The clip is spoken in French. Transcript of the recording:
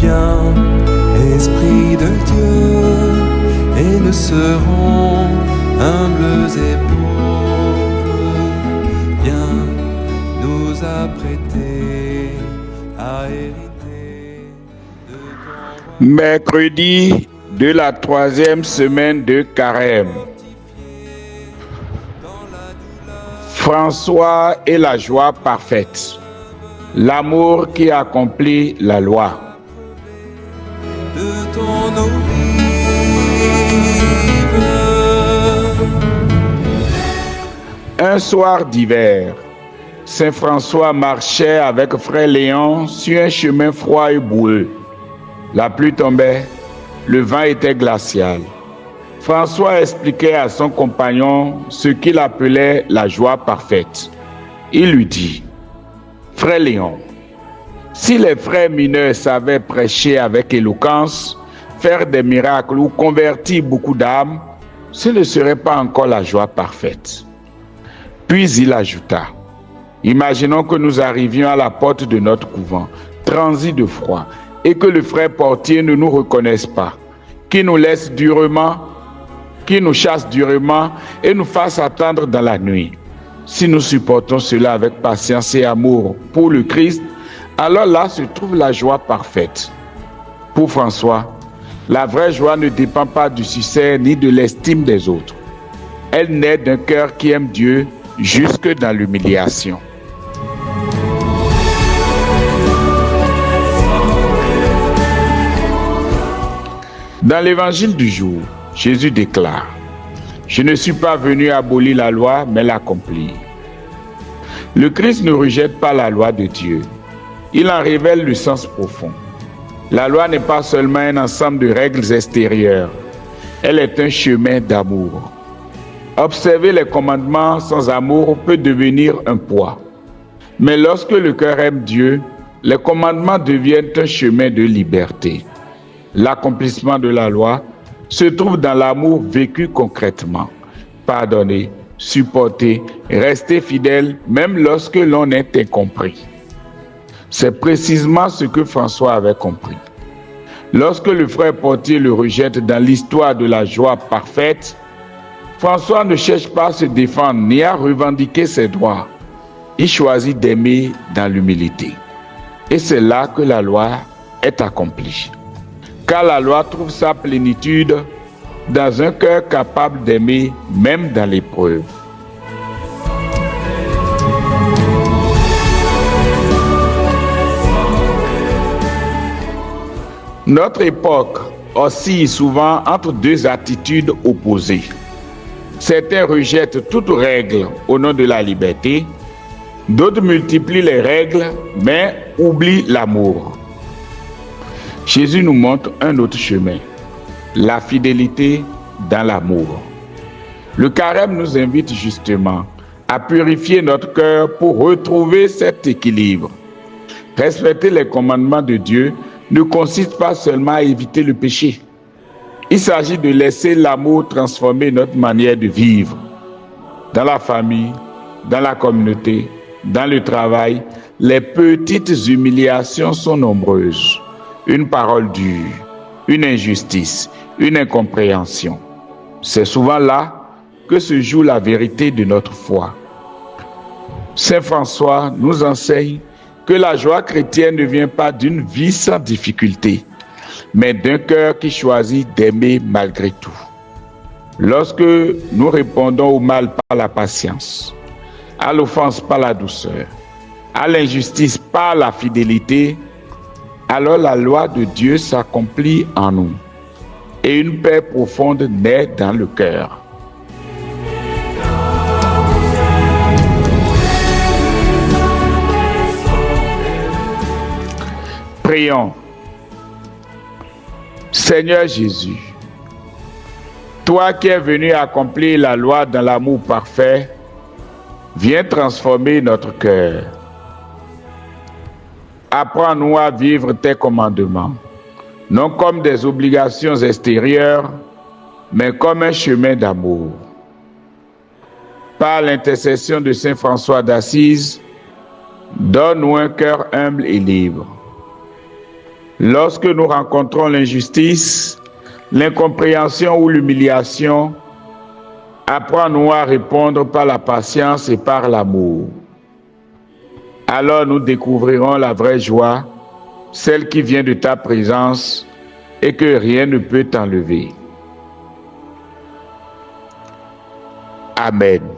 Viens, Esprit de Dieu, et nous serons humbles et pauvres. Viens nous apprêter à hériter de ton royaume. Mercredi de la 3e semaine de Carême. François et la joie parfaite. L'amour qui accomplit la loi. De ton eau vive. Un soir d'hiver, Saint François marchait avec frère Léon sur un chemin froid et boueux. La pluie tombait, le vent était glacial. François expliquait à son compagnon ce qu'il appelait la joie parfaite. Il lui dit: Frère Léon, si les frères mineurs savaient prêcher avec éloquence, faire des miracles ou convertir beaucoup d'âmes, ce ne serait pas encore la joie parfaite. Puis il ajouta: Imaginons que nous arrivions à la porte de notre couvent, transis de froid, et que le frère portier ne nous reconnaisse pas, qu'il nous laisse durement, qu'il nous chasse durement et nous fasse attendre dans la nuit. Si nous supportons cela avec patience et amour pour le Christ, alors là se trouve la joie parfaite. Pour François, la vraie joie ne dépend pas du succès ni de l'estime des autres. Elle naît d'un cœur qui aime Dieu jusque dans l'humiliation. Dans l'évangile du jour, Jésus déclare: Je ne suis pas venu abolir la loi, mais l'accomplir. Le Christ ne rejette pas la loi de Dieu. Il en révèle le sens profond. La loi n'est pas seulement un ensemble de règles extérieures. Elle est un chemin d'amour. Observer les commandements sans amour peut devenir un poids. Mais lorsque le cœur aime Dieu, les commandements deviennent un chemin de liberté. L'accomplissement de la loi se trouve dans l'amour vécu concrètement. Pardonner, supporter, rester fidèle, même lorsque l'on est incompris. C'est précisément ce que François avait compris. Lorsque le frère portier le rejette dans l'histoire de la joie parfaite, François ne cherche pas à se défendre ni à revendiquer ses droits. Il choisit d'aimer dans l'humilité. Et c'est là que la loi est accomplie. Car la loi trouve sa plénitude dans un cœur capable d'aimer même dans l'épreuve. Notre époque oscille souvent entre deux attitudes opposées. Certains rejettent toute règle au nom de la liberté, d'autres multiplient les règles mais oublient l'amour. Jésus nous montre un autre chemin, la fidélité dans l'amour. Le carême nous invite justement à purifier notre cœur pour retrouver cet équilibre. Respecter les commandements de Dieu ne consiste pas seulement à éviter le péché. Il s'agit de laisser l'amour transformer notre manière de vivre. Dans la famille, dans la communauté, dans le travail, les petites humiliations sont nombreuses. Une parole dure, une injustice, une incompréhension. C'est souvent là que se joue la vérité de notre foi. Saint François nous enseigne que la joie chrétienne ne vient pas d'une vie sans difficulté, mais d'un cœur qui choisit d'aimer malgré tout. Lorsque nous répondons au mal par la patience, à l'offense par la douceur, à l'injustice par la fidélité, alors la loi de Dieu s'accomplit en nous et une paix profonde naît dans le cœur. Prions. Seigneur Jésus, toi qui es venu accomplir la loi dans l'amour parfait, viens transformer notre cœur. Apprends-nous à vivre tes commandements, non comme des obligations extérieures, mais comme un chemin d'amour. Par l'intercession de Saint François d'Assise, donne-nous un cœur humble et libre. Lorsque nous rencontrons l'injustice, l'incompréhension ou l'humiliation, apprends-nous à répondre par la patience et par l'amour. Alors nous découvrirons la vraie joie, celle qui vient de ta présence et que rien ne peut t'enlever. Amen.